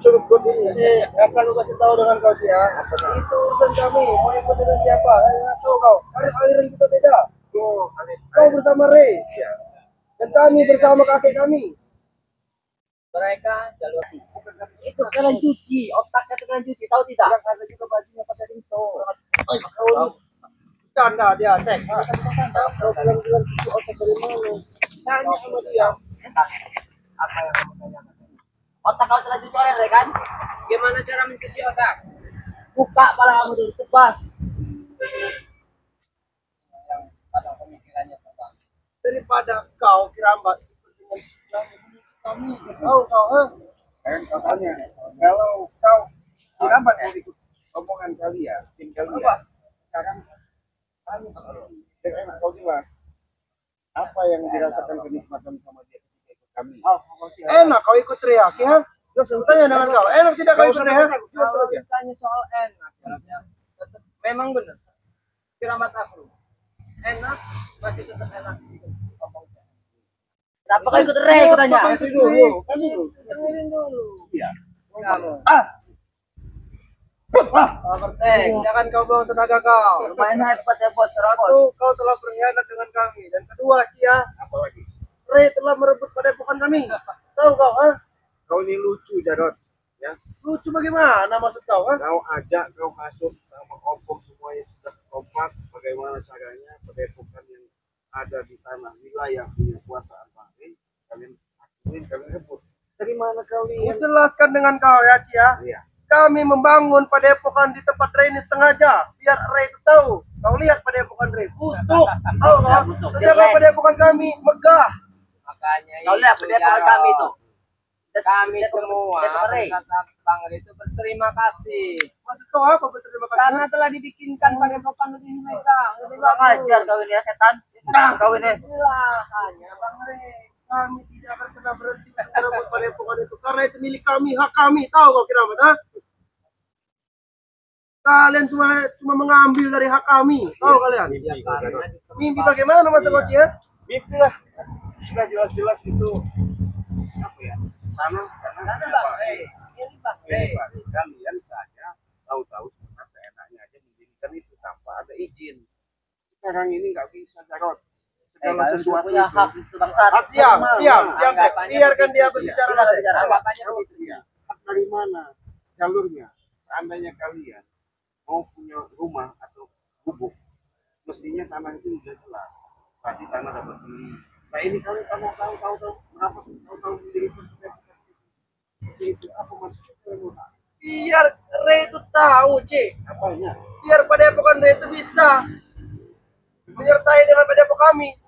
curug ini. Asal lu kasih tahu dengan kau ya. Itu urusan kami. Mau ikut dengan siapa? Tahu kau. Harus aliran kita beda. Kau bersama Ray. Dan kami bersama kakek kami. Mereka jalur itu sekarang cuci, otaknya sekarang cuci, tahu tidak? Ada juga bajunya pakai rinso. Canda dia, Tek. Kau bilang cuci otak dari mana? Tanya sama dia. Apa yang kamu tanyakan? Otak kau telah cuci oleh kan? Gimana cara mencuci otak? Buka kepala kamu dulu, tepas. Yang kadang pemikirannya terbang. Daripada kau kirambat kami kau katanya kalau kau kirambat mau ikut omongan kalian tim kalian sekarang kami dengan kau jelas apa yang dirasakan kenikmatan sama dia ketika ikut kami. Enak kau ikut teriak ya. Terus tanya dengan kau, enak tidak kau ikut teriak? Kalau ditanya soal enak, tetap memang benar. Kiramat aku enak, masih tetap enak. Kenapa kau ikut Ray katanya? Dengerin dulu. Iya. Jangan kau buang tenaga kau. Lumayan hebat ya bos. Satu, kau telah berkhianat dengan kami. Dan kedua, Cia, apalagi? Ray telah merebut padepokan kami. Tahu kau, ha? Kau ini lucu, Jarot. Ya. Lucu bagaimana maksud kau, ha? Kau ajak, kau masuk sama Om semuanya sudah kompak. Bagaimana caranya padepokan yang ada di tanah wilayah punya kuasaan Bahrain, kalian akuin, kalian rebut. Dari mana kalian? Jelaskan dengan kau ya, Cia. Iya. Kami membangun padepokan di tempat Ray ini sengaja biar Ray itu tahu. Kau lihat padepokan Ray busuk, tahu nggak? Sedangkan padepokan kami megah. Makanya kau lihat padepokan kami itu. Kami semua Bang itu berterima kasih. Maksud kau apa berterima kasih? Karena telah dibikinkan padepokan lebih mereka. Lebih ajar kau ini ya setan. Nah, kau ini. Hanya Bang Ray. Kami tidak akan pernah berhenti merebut padepokan itu karena itu milik kami, hak kami. Tahu kau kira apa? Kalian cuma mengambil dari hak kami. Tahu kalian? Mimpi bagaimana masa kau Cia? Mimpi lah. Sudah jelas-jelas itu apa ya? Tanah Bang Ray. Ini Bang Ray. Kalian saja tahu-tahu seenaknya aja mendirikan itu tanpa ada izin. Sekarang ini nggak bisa, Jarot. Segala sesuatu punya hak itu bangsa. Diam. Biarkan dia berbicara. Anggapannya begitu. Hak dari mana? Jalurnya. Seandainya kalian mau punya rumah atau gubuk, mestinya tanah itu sudah jelas. Berarti tanah dapat beli. Nah ini kalian tanah tahu berapa? Tahu sendiri itu apa maksudnya? Biar Ray itu tahu, Cik. Apanya? Biar padepokan Ray itu bisa menyertai dengan padepokan kami.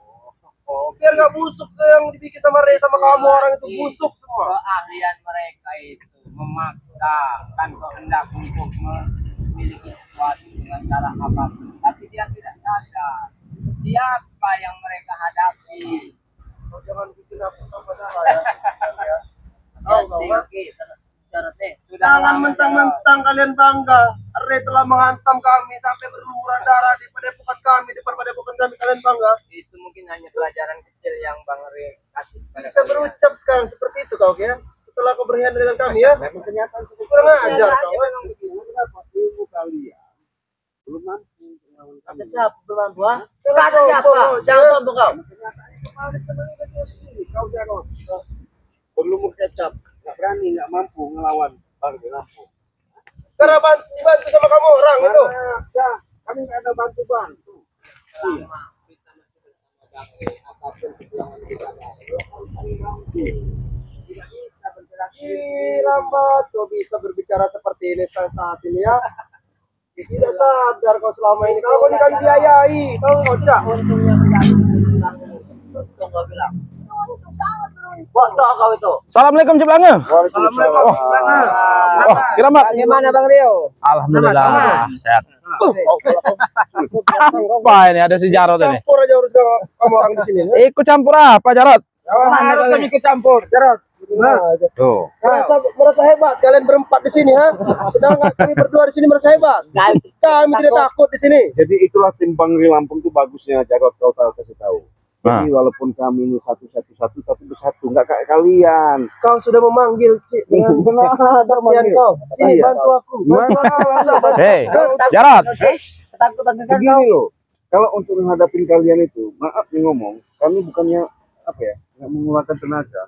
Biar gak busuk yang dibikin sama Ray sama kamu orang itu busuk semua. Keahlian mereka itu memaksakan kehendak untuk memiliki sesuatu dengan cara apapun, tapi dia tidak sadar siapa yang mereka hadapi. Jangan bikin aku tambah darah ya. Jangan mentang-mentang kalian bangga Ray telah menghantam kami sampai berlumuran darah di padepokan kami, depan padepokan kami, kalian bangga? Itu mungkin hanya pelajaran kecil yang Bang Ray kasih. Bisa berucap sekarang seperti itu kau ya? Setelah kau berkhianat dengan kami ya? Memang kenyataan seperti kurang ajar kau. Memang begitu. Kenapa ilmu kalian belum mampu melawan kami? Ada siapa belum mampu? Ada siapa? Jangan sombong kau. Kau jangan berlumur kecap, nggak berani, nggak mampu ngelawan Bang Lampung. Karena dibantu sama kamu orang itu. Ya, kami nggak ada bantu. Selama kita masih bersama Bang Ray, apapun perjuangan kita tidak bisa bergerak. Lambat kau bisa berbicara seperti ini saat ini ya. Tidak sadar kau selama ini kau ini kan biayai, tahu kau tidak? Untungnya untung kau bilang. Bodoh kau itu. Assalamualaikum Ciplanga. Assalamualaikum. Oh, kiramat. Bagaimana Bang Rio? Alhamdulillah sehat. Apa ini ada si Jarot ini? Campur aja urus kamu orang di sini. Ikut campur apa Jarot? Harus kami ikut campur, Jarot. Tuh. Merasa hebat kalian berempat di sini, ha? Sedangkan kami berdua di sini merasa hebat. Kami tidak takut di sini. Jadi itulah tim Bang Ray Lampung itu bagusnya, Jarot, kau tahu kasih tahu. Jadi walaupun kami ini satu tapi bersatu, nggak kayak kalian. Kau sudah memanggil Cik dengan kesaktian kau. Sini bantu aku. Hei, Jarot. Ketakutan kan kau. Begini loh, kalau untuk menghadapin kalian itu, maaf nih ngomong, kami bukannya apa ya, nggak mengeluarkan tenaga.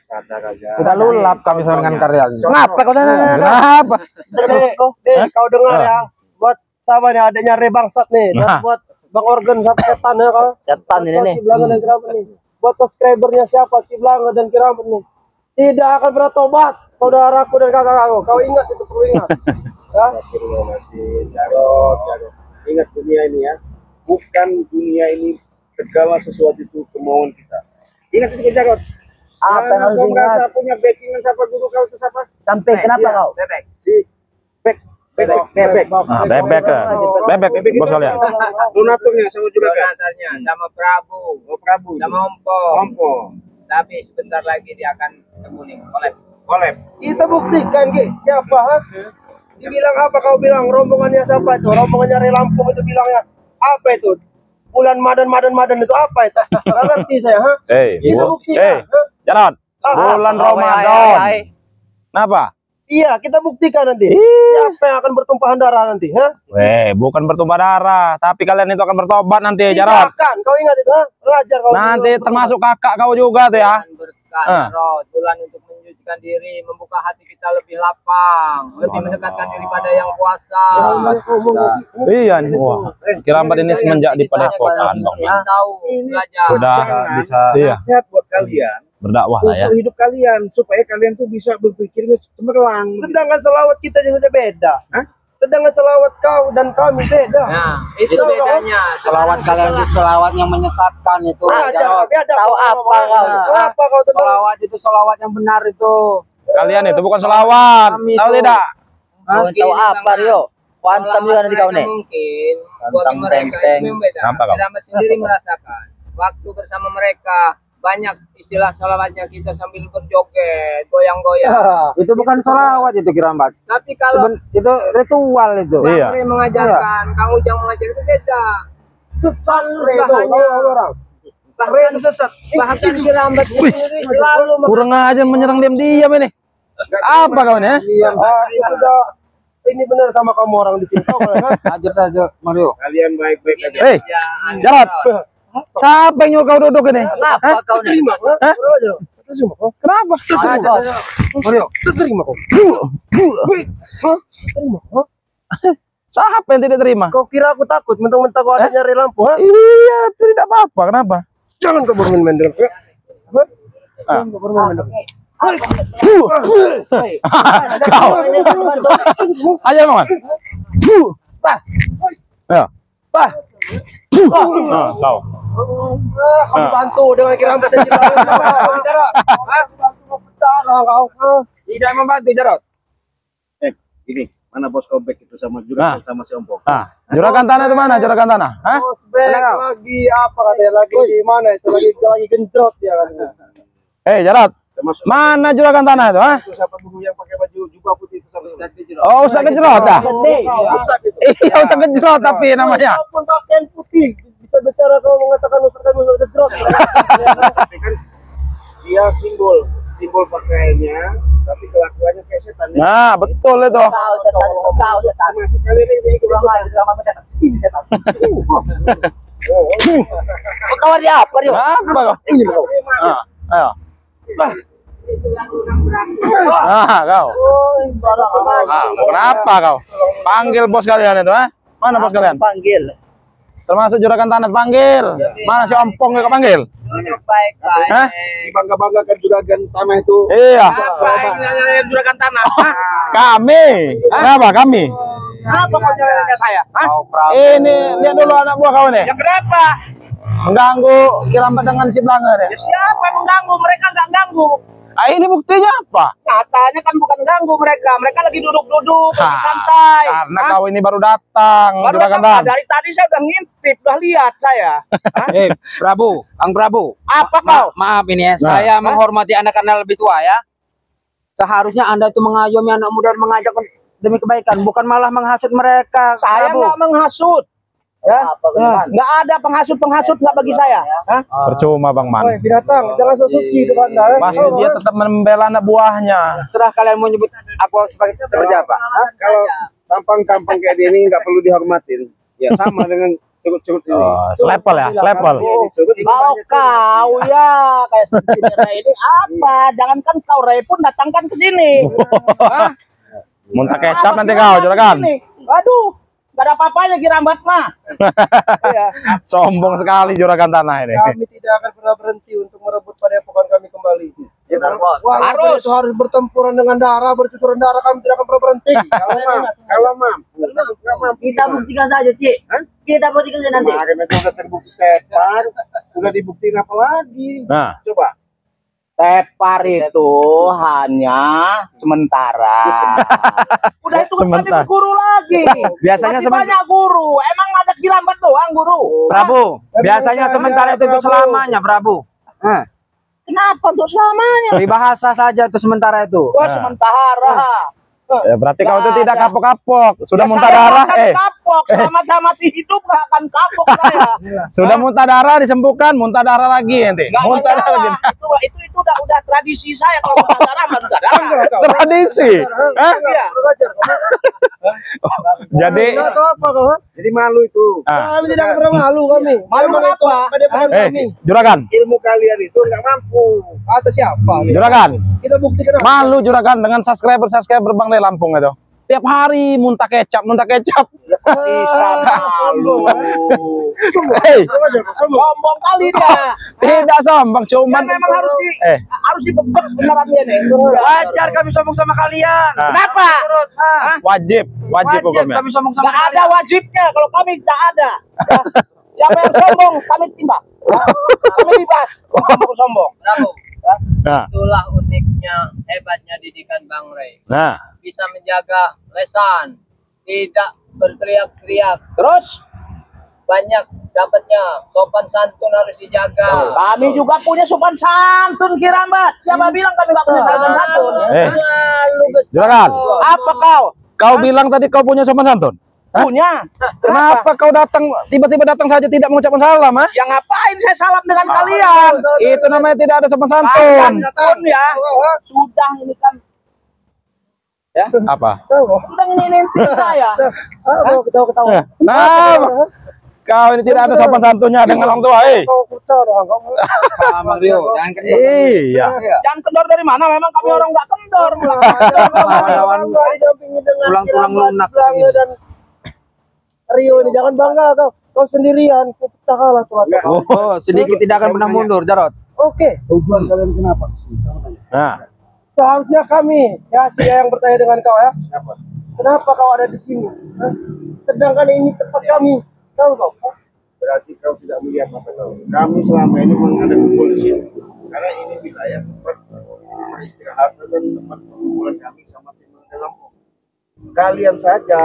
Sadar aja. Sudah lulap kami sama dengan kalian. Kenapa kau Kenapa? Kau dengar ya. Buat sama nih adanya Rebangsat nih. Dan Nah. buat Bang Organ sampai setan ya kau. Setan ini nih. Ciblanga dan Keramat nih. Buat subscribernya siapa Ciblanga dan Keramat nih. Tidak akan pernah tobat saudaraku dan kakak-kakakku. Kau ingat itu, perlu ingat. Ya. Jarot. Ingat dunia ini ya, bukan dunia ini segala sesuatu itu kemauan kita. Ingat itu Jarot. Apa yang harus kau diingat? merasa punya backingan siapa dulu kau itu siapa? Sampai kenapa kau? Si Bebek. Ah, bebek bos kalian. Donaturnya sama juga kan? Donaturnya sama Prabu, Prabu. sama Ompo. Ompo. Tapi sebentar lagi dia akan ketemu nih, Kolep. Kita buktikan, Ki. Siapa, ha? Dibilang apa kau bilang? Rombongannya siapa itu? Rombongannya Re Lampung itu bilangnya apa itu? Bulan Madan itu apa itu? Nggak ngerti saya, ha? Kita buktikan. ha? Jarot. Apa? Bulan Ramadan. Kenapa? Iya, kita buktikan nanti. Siapa yang akan bertumpahan darah nanti, ha? Bukan bertumpah darah, tapi kalian itu akan bertobat nanti, Tidak Jarot. akan. Kau ingat itu, ha? Belajar kau. Nanti termasuk kakak kau juga tuh ya. berkah, Jarot. Bulan untuk menyucikan diri, membuka hati kita lebih lapang, lebih mendekatkan diri pada yang kuasa. Iya nih, wah. Keramat ini semenjak di padepokan, Bang. Tahu, belajar. Sudah bisa Nasihat buat kalian berdakwah lah ya. untuk hidup kalian supaya kalian tuh bisa berpikirnya cemerlang. Sedangkan selawat kita saja beda. Hah? Sedangkan selawat kau dan kami beda. Nah, itu bedanya. Selawat kalian itu selawat yang menyesatkan itu. Jarot. Tahu apa kau? Apa kau tentang Selawat itu selawat yang benar itu. Kalian itu bukan selawat. Kami Tahu itu. tidak? Tahu apa Rio? Kuantum juga nanti kau nih. Mungkin bagi Tantang mereka tenteng. itu beda. Kenapa kau? Keramat sendiri merasakan waktu bersama mereka banyak istilah salawatnya kita sambil berjoget, goyang-goyang. Itu bukan selawat itu Kirambat. Tapi kalau Itu ritual itu. Iya. Andre mengajarkan, Kang Ujang mengajar itu beda. sesat Re itu? Bahkan- Orang. Re itu sesat. Bahkan Kirambat sendiri selalu Kurang aja menyerang diam-diam ini. Apa kau ini? Sudah ini benar sama kamu orang di sini. Tahu kan? Ajar saja Mario. Kalian baik-baik aja. Hei, Jarot. Siapa yang nyuruh kau duduk ini? Apa kau nih? Terima, ha? Terima kau. Kenapa? Mario. Terima kau. Terima kau. Siapa yang tidak terima? Kau kira aku takut mentang-mentang kau adanya Re Lampung, ha? Iya, tidak apa-apa. Kenapa? Jangan kau bermain-main dengan aku. Ha? Jangan kau bermain-main dengan aku. Kau. Aja Maman. Ya. Bah, Kau. kamu bantu dengan Kirambat dan Jarot. Kau. Tidak membantu Jarot. Ini mana bos kobek itu sama juga Nah. sama si Ompong. Nah, juragan tanah itu mana? Juragan tanah? Hah? Prospek lagi apa katanya lagi di mana itu lagi gentrot dia kan. Jarot. Termasuk Mana juragan tanah itu? Hah? itu siapa dulu yang pakai baju jubah putih itu sama Oh, Ustaz Gejrot dah. Ustaz itu. Iya, Ustaz Gejrot tapi namanya. Walaupun pakaian putih bisa bicara kau mengatakan Ustaz gentrot. tapi kan dia simbol pakaiannya tapi kelakuannya kayak setan ya. Nah, betul itu. Kau setan, kau setan. Masuk kalian ini Kurang aja sama setan. Ini setan. Kawan dia apa dia? Apa kau? Ini kau. Ah, ayo. Ah, kau. Kenapa kau? Panggil bos kalian itu, ah? Mana bos kalian? Panggil. Termasuk juragan tanah panggil. Mana si Ompong yang panggil? Baik-baik. Hah? Bangga-banggakan juragan tanah itu. Iya. Juragan tanah. Kami. Kenapa kami? Kenapa kau jalannya saya? Ini lihat dulu anak buah kau nih. Ya kenapa? Mengganggu Kirambat dengan si Belanga nih. Siapa yang mengganggu? Mereka nggak ganggu. Ah, ini buktinya apa? Nyatanya kan bukan ganggu mereka. Mereka lagi duduk-duduk, lagi Hah, santai. Karena kau ini baru datang, Baru juragan datang, tanah. dari tadi saya udah ngintip, udah lihat saya. Prabu, Kang Prabu. Apa kau? Maaf ini ya, saya menghormati Anda karena lebih tua ya. Seharusnya Anda itu mengayomi anak muda dan mengajak demi kebaikan, bukan malah menghasut mereka. Saya Prabu. nggak menghasut. Ya, nggak ada penghasut nggak bagi saya. Hah? Percuma Bang Man. Woi, binatang, jangan sok suci itu Anda. Pasti dia tetap membela anak buahnya. Serah kalian mau nyebut aku seperti apa? Hah? Kalau tampang-tampang kayak ini nggak perlu dihormatin. Ya sama dengan curut-curut ini. Oh, selepel ya, selepel. Kalau kau ya kayak seperti ini apa? Jangankan kau Ray pun datangkan ke sini. Hah? Muntah kecap nanti kau, juragan. Waduh, gak ada apa-apanya Kirambat mah. Iya. Sombong sekali juragan tanah ini. Kami tidak akan pernah berhenti untuk merebut padepokan kami kembali. Ya kan, Bos. Harus bertempuran dengan darah, bercucuran darah, kami tidak akan pernah berhenti. Kalau mampu, Kita buktikan saja, Cik. Kita buktikan saja nanti. kemarin itu udah terbukti tepar, udah dibuktiin apa lagi? Nah, Coba. Tepar itu hanya sementara. Udah itu kami Sementara. berguru lagi. Biasanya masih banyak guru. Emang ada Kirambat doang guru. Prabu, biasanya sementara itu selamanya, Prabu. Kenapa untuk selamanya? Peribahasa saja itu sementara itu. Wah, sementara. Ya, berarti kau itu Nggak tidak ada. kapok-kapok. Sudah Ya, muntah saya darah, akan kapok. Selama saya masih hidup gak akan kapok saya. sudah muntah darah disembuhkan, muntah darah lagi nanti. Gak Muntah darah lagi. masalah. Itu udah tradisi saya kalau muntah darah mah muntah darah. Tradisi. Hah? Iya. Jadi, Enggak tahu apa kau? Jadi malu itu. ah, Kami tidak akan pernah malu kami. Malu Memang kenapa? itu padepokan kami. juragan, Ilmu kalian itu nggak mampu. Atas siapa? juragan. Kita buktikan. Malu juragan dengan subscriber Bang dari Lampung itu. Tiap hari muntah kecap, muntah kecap. Bisa malu. Hei, Sombong kali dia. tidak sombong, cuman Memang harus dibebek beneran dia nih. Wajar kami sombong sama kalian. Nah. Kenapa? wajib hukumnya. Kami sombong sama Gak ada wajibnya kalau kami tidak ada. Ya. Siapa yang sombong kami timbang. Ya. Kami bebas. Sombong. Bravo. Nah, Itulah uniknya, hebatnya didikan Bang Ray. nah, Bisa menjaga lesan, tidak berteriak-teriak. Terus Banyak dapatnya, sopan santun harus dijaga. kami juga punya sopan santun Kirambat. Siapa bilang kami gak punya sopan santun? Terlalu besar. Juragan. Apa kau? kau bilang tadi kau punya sopan santun. Punya. Kenapa kau tiba-tiba datang saja tidak mengucapkan salam, ah? Ya ngapain saya salam dengan kalian? Itu namanya tidak ada sopan Kalian santun. pun ya sudah ini kan Apa? sudah ini saya. Ketawa-ketawa. Nah, kau ini tidak ada sopan santunnya dengan orang tua, Kau kucar, kau. Bang Rio, jangan kendor. Iya. Jangan kendor dari mana? Memang kami orang nggak kendor. Tulang-tulang lunak. Dan Rio ini jangan bangga kau. Kau sendirian, kau pecah kalah tuh. Oh, sedikit tidak akan pernah mundur, Jarot. Oke. Tujuan kalian kenapa? Nah, Seharusnya kami, ya Cia yang bertanya dengan kau ya. Kenapa kau ada di sini? Hah? Sedangkan ini tempat kami. Tahu kau? Berarti kau tidak melihat apa kau. Kami selama ini menghadap polisi karena ini wilayah tempat peristirahatan dan tempat perkumpulan kami sama tim dalam. Kalian saja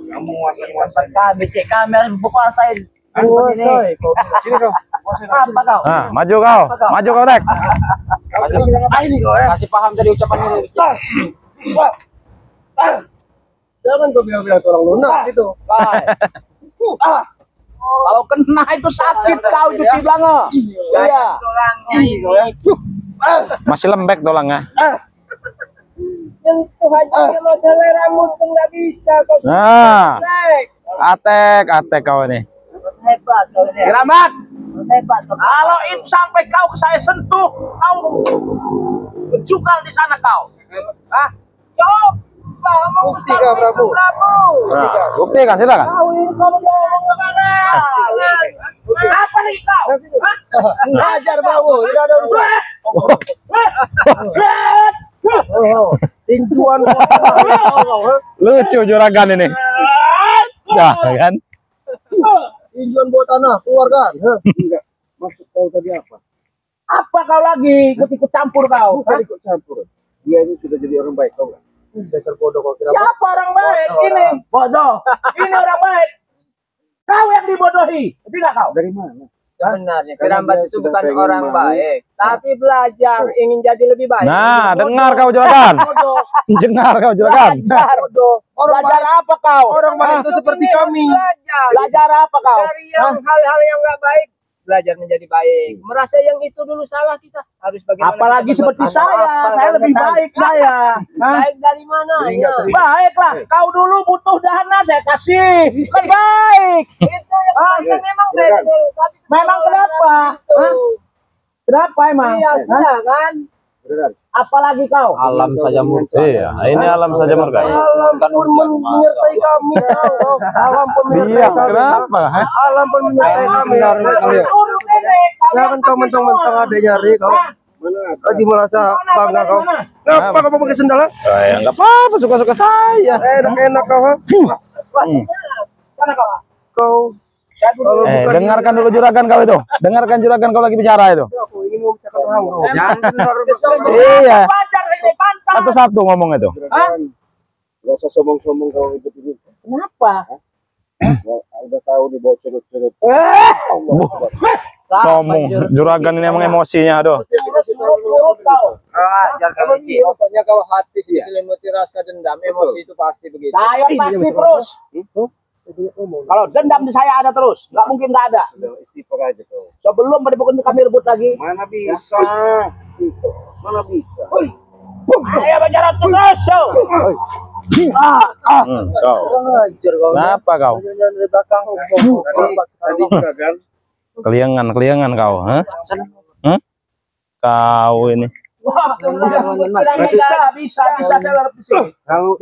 yang menguasai Kami, Cik, kami harus berkuasai. Kuasai kau. sini kau. Apa kau? nah, maju kau, Dek. Ini kau ya. Masih paham dari ucapan ini. Jangan kau bilang-bilang orang lunak itu. Kalau kena itu sakit kau itu Ciblango. Iya. Masih lembek tulangnya. Yang Tuhan kalau jalan rambut pun nggak bisa kau. Nah, atek kau ini. Hebat kau ini. Kirambat. Hebat kau. Kalau itu sampai kau saya sentuh, kau juga di sana kau. Ah, coba mau Bukti kau, Prabu. Nah, bukti kan, silakan. Kau ini kalau ngomong kemana? Apa nih kau? Ngajar bau, tidak ada urusan. Tinjuan Lucu juragan ini. Ya kan? tinjuan buat tanah keluar kan? Enggak. Maksud kau tadi apa? Apa kau lagi ikut campur kau? Bukan ikut campur. Dia ini sudah jadi orang baik kau enggak? Dasar bodoh kau kira. Siapa orang baik ini? Bodoh. Ini orang baik. Kau yang dibodohi. Tidak kau? Dari mana? sebenarnya Pirambat itu bukan orang baik, tapi belajar ingin jadi lebih baik. Nah, dengar kau juragan. Dengar kau juragan. Belajar apa kau? Orang baik itu seperti kami. Belajar apa kau? Dari yang hal-hal yang nggak baik, belajar menjadi baik. Merasa yang itu dulu salah, kita harus bagaimana? Apalagi kita seperti saya lebih baik saya. baik dari mana? Ya. Baiklah, kau dulu butuh dana saya kasih. Kan baik. Itu yang memang baik, tapi Memang kenapa? Hah? Kenapa emang? iya, sudah kan? Apalagi kau? Alam saja murka. Iya, ini alam saja murka. Alam pun menyertai kami. Alam pun Iya, menyertai kami. kenapa? Hah? Alam pun menyertai kami. Jangan kau mentang-mentang adanya Ri kau. Lagi merasa bangga kau. Ngapa kau pakai sendal? Ya, enggak apa-apa, suka-suka saya. Enak-enak kau. Mana kau? Kau kalau bukan Dengarkan dulu juragan kau itu. Dengarkan juragan kau lagi bicara itu. aku ingin mau bicara kamu. Jangan benar. Iya. Wajar ini pantang. Satu-satu ngomong itu. Gak usah sombong-sombong kalau hidup ini. Kenapa? Udah tahu nih bawa cerut-cerut. Sombong. Juragan ini emang emosinya, aduh. Surut kau. Pokoknya kalau hati diselimuti rasa dendam, emosi itu pasti begitu. Saya pasti terus. Kalau dendam di saya ada terus, nggak mungkin nggak ada. Udah istighfar aja kau. Sebelum kami rebut lagi. Mana bisa? Gitu. Mana bisa? Ayo bicara terus. Kau. Kenapa kau? Dari belakang. Tadi juragan Keliangan kau, hah? Hah? Kau ini. Bisa saya larut di sini. kalau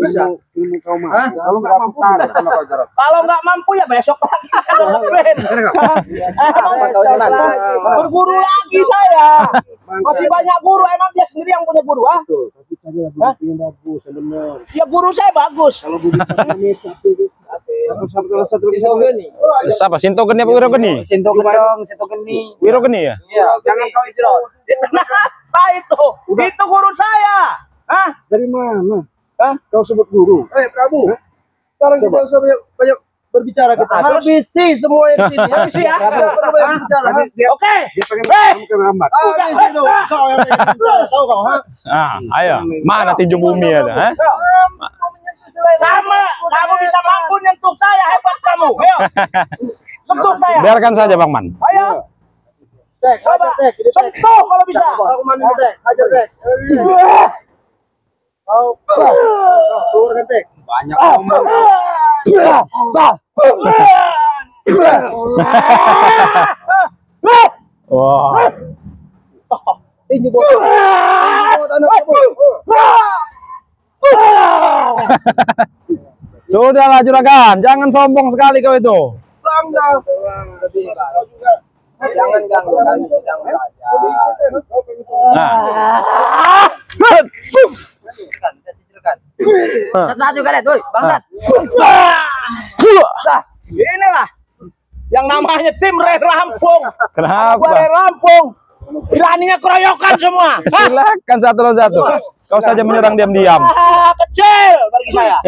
ilmu kau mah, kalau nggak mampu sama kau Jarot. Kalau nggak mampu ya besok lagi saya larutkan. Berguru lagi saya. Masih banyak guru, emang dia sendiri yang punya guru, ah? Tapi cari lagu yang bagus, yang benar. Ya guru saya bagus. Kalau begitu ini satu Siapa? Sinto Geni apa Wiro Geni? Sinto gendong, sinto geni. Wiro Geni ya? Iya, jangan kau hijrah. Kenapa itu? Itu guru saya. Hah? dari mana? Kau sebut guru? Prabu. Sekarang kita usah banyak berbicara kita. Habisi semua yang di sini. Habisi ya. Berbicara. Oke. Dia pengen kamu ke rambat. Habisi itu. Kau yang pengen bicara. Tahu kau, ha? Ayo. Mana tinju bumi ada, hah? Sama, kamu bisa mampu nyentuh saya, hebat kamu. Ayo. Sentuh saya. Biarkan saja Bang Man. Ayo. Tek, Coba. hajar tek. Ini tek. Sentuh kalau bisa. Aku mandi dulu, tek. Hajar tek. Kau keluarkan tek. Banyak ngomong. Wah. Tinju bola. Anak kamu. Sudahlah juragan, jangan sombong sekali kau itu. Bangga. Jangan ganggu kami sedang belajar. Nah. Satu kali tuh, bangsat. Inilah yang namanya tim Ray Rampung. Kenapa? Ray Rampung. Beraninya keroyokan semua. Silakan satu lawan satu. Kau saja menyerang diam-diam. Kecil bagi saya.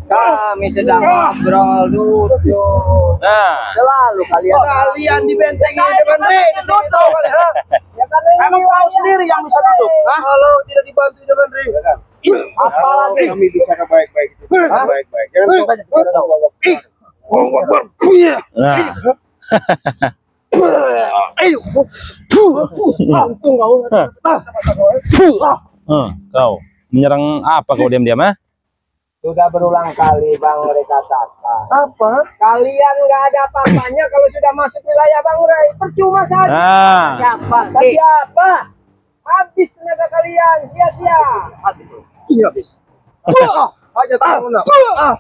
Kami sedang ngobrol lucu. Nah, Selalu kalian Dibentengi depan Ri. Di sini tahu kali, ha? Emang kau sendiri yang bisa duduk. Hah? Kalau tidak dibantu depan Ri. Apalagi Kami bicara baik-baik itu. Baik-baik. Jangan kau nah. Untung kau. Kau menyerang apa kau diam-diam, ha? Sudah berulang kali Bang Ray katakan. Apa? Kalian nggak ada apa-apanya kalau sudah masuk wilayah Bang Ray. Percuma saja. Nah, Siapa? Siapa? Habis tenaga kalian, sia-sia. Iya, habis. Aja tahu nak.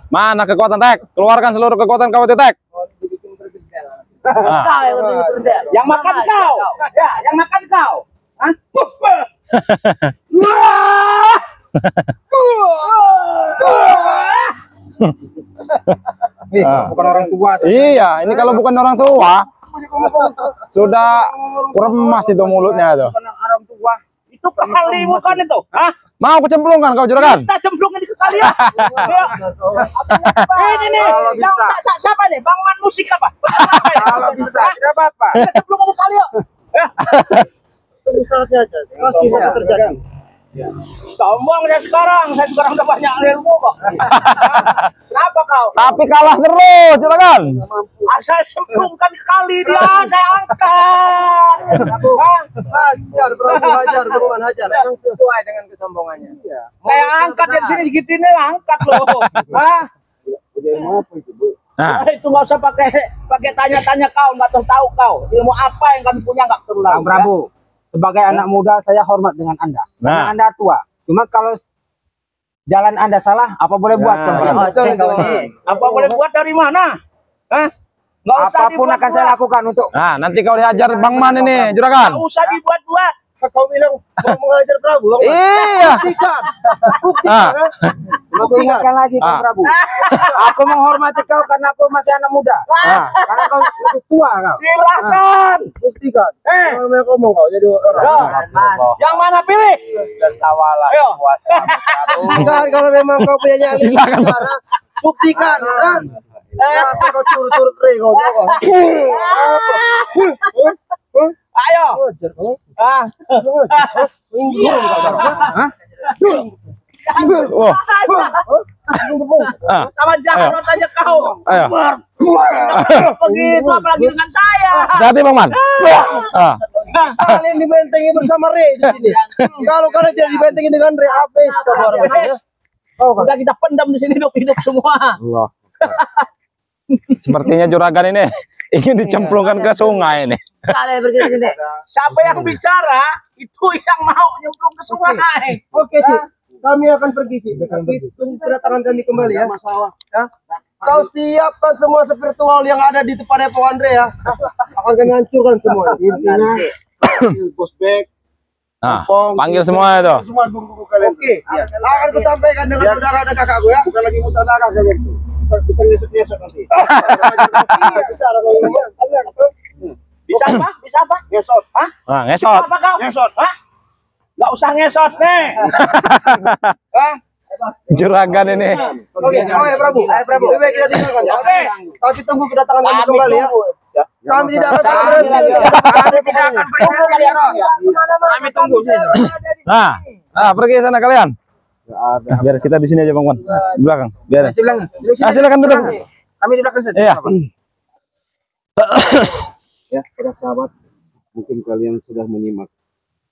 mana kekuatan Tek? Keluarkan seluruh kekuatan kau itu Tek. Mau dibikin bergedel. Nah. Kau yang lebih berdel. yang makan kau. Ya, yang makan kau. Hah? bukan orang tua. Iya, ini kalau bukan orang tua sudah remas itu mulutnya tuh. Itu kali bukan itu. Hah? Mau kecemplungkan kau juragan? Kita cemplungin ke kali ya. Ini nih, yang siapa nih? Bang Man musik apa? Kalau bisa, tidak apa-apa. Kita cemplungin ke kali yuk. Tunggu saatnya aja. Pasti akan terjadi. Sombong saya sekarang udah banyak ilmu kok. Kenapa kau? Tapi kalah terus juragan. Saya semprungkan kali dia, saya angkat. Hajar, Prabu, hajar, Bang, hajar. Memang sesuai dengan kesombongannya. Saya angkat dari sini segitu ini angkat loh. Hah? Nah, Itu nggak usah pakai tanya-tanya kau, nggak tahu kau. Ilmu apa yang kami punya nggak perlu. Bang Prabu, sebagai anak muda saya hormat dengan Anda. Karena Nah. Anda tua. Cuma kalau jalan Anda salah, apa boleh buat? Bang Prabu? Apa boleh buat dari mana? Hah? Nggak usah Apapun akan saya dibuat-buat. lakukan untuk nah nanti kau dihajar Bang Man ini juragan. Nggak usah dibuat-buat. Kau bilang mau mengajar Prabu, Bang. Iya. Buktikan. Ah. Buktikan. Aku ingatkan lagi Bang Prabu. Aku menghormati kau karena aku masih anak muda. Ah. Karena kau lebih tua kau. Silahkan. Buktikan. Kalau mau ngomong kau jadi orang. Yang mana pilih? Tertawalah. Ayo. Buktikan kalau memang kau punya nyali. Silakan. Buktikan. Masa kau curut-curut re kau. Ayo. Ah. Oh. Ah. Sama jangan tanya kau. Ayo. Begitu apalagi dengan saya. Jadi Bang Man. Ah. Kalian dibentengi bersama Re di sini. Kalau kalian tidak dibentengi dengan Re, habis kamu orang biasanya. Udah kita pendam di sini hidup semua. Allah. Sepertinya juragan ini ingin dicemplungkan ke sungai ini. Kalian pergi ke sini. Siapa yang bicara itu yang mau nyemplung ke sungai. Oke, Cik. Kami akan pergi, Cik. Tapi tunggu kedatangan kami kembali ya. Masalah. Ya. Kau siapkan semua spiritual yang ada di Padepokan Re ya. Akan kami hancurkan semua. Intinya Bos Bek, Nah, panggil semua itu. semua guru-guru kalian. Oke. Akan kusampaikan dengan saudara dan kakakku ya. Bukan lagi muta darah kalian tuh. Bisa nyesek-nyesek nanti. Bisa ada kalau ini. Bisa apa? Bisa apa? Ngesot. Hah? Nah, ngesot. Apa kau? Ngesot. Hah? Nggak usah ngesot nih. Hah? Juragan ini. Oke, Prabu. Ayo Prabu. Lebih baik kita tinggalkan. Ya. Oke. Tapi tunggu kedatangan kami Kami kembali ya. tunggu. Kami tidak akan Kami berhenti untuk tidak akan berhenti kalian. Kami tunggu sini. Nah, pergi sana kalian. Nah, biar kita di sini aja Bang Man. Di belakang. Biar. Ah, silakan duduk. Kami di belakang saja. Iya. Ya, para sahabat, mungkin kalian sudah menyimak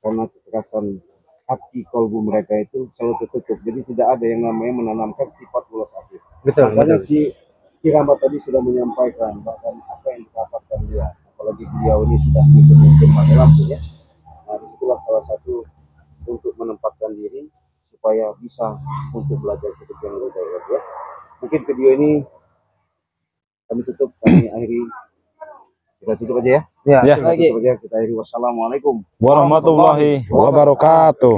karena kekerasan hati kolbu mereka itu selalu tertutup. Jadi tidak ada yang namanya menanamkan sifat ulas asih. Betul. Karena si Kiramba tadi sudah menyampaikan bahkan apa yang didapatkan dia, apalagi beliau ini sudah mungkin pakai lampu ya. Nah, disitulah salah satu untuk menempatkan diri supaya bisa untuk belajar seperti yang lebih baik ya. Mungkin video ini kami tutup, kami akhiri. Kita tutup aja ya. Ya. Kita tutup aja, kita akhiri. Wassalamualaikum. Warahmatullahi wabarakatuh.